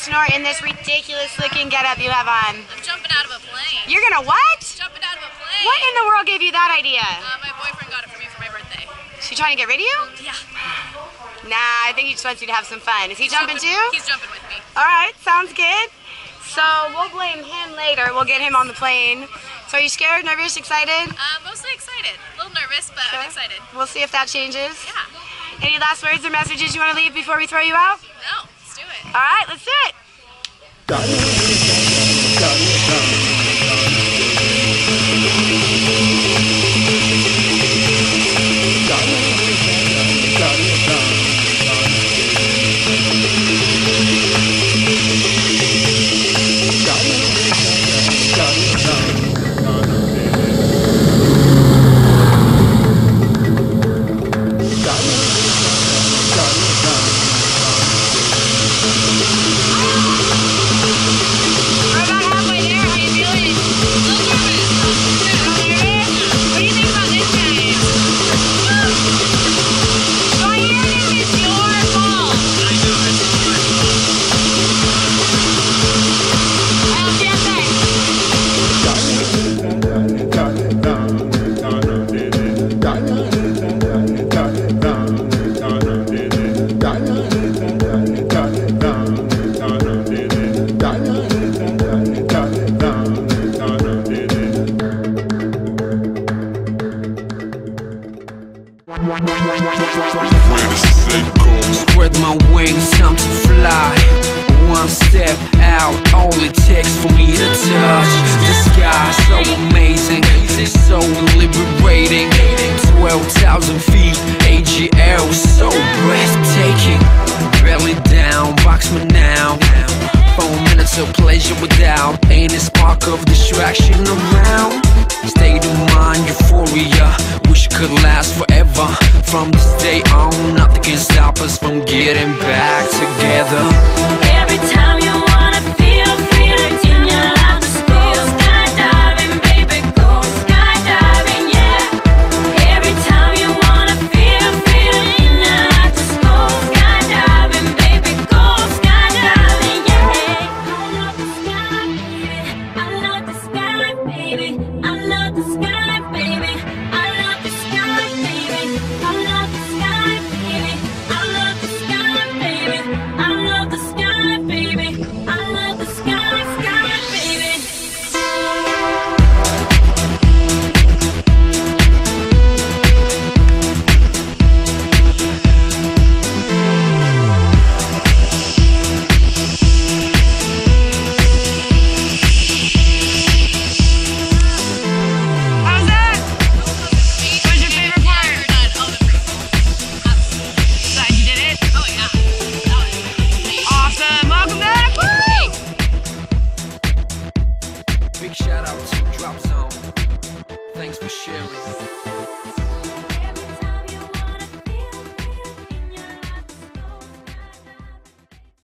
Snort, in this ridiculous looking getup you have on? I'm jumping out of a plane. You're gonna what? Jumping out of a plane. What in the world gave you that idea? My boyfriend got it for me for my birthday. Is he trying to get rid of you? Yeah. Nah, I think he just wants you to have some fun. Is he jumping too? He's jumping with me. Alright, sounds good. So we'll blame him later. We'll get him on the plane. So are you scared, nervous, excited? Mostly excited. A little nervous, but I'm excited. We'll see if that changes. Yeah. Any last words or messages you want to leave before we throw you out? No, let's do it. Alright, let's do it. Spread my wings, time to fly. One step out, all it takes for me to touch the sky. So amazing, so liberating. 12,000 feet, AGL, so breathtaking. Belly down, box me now. 4 minutes of pleasure without any spark of distraction around. State of mind, euphoria, wish it could last forever. From this day on, nothing can stop us from getting back together.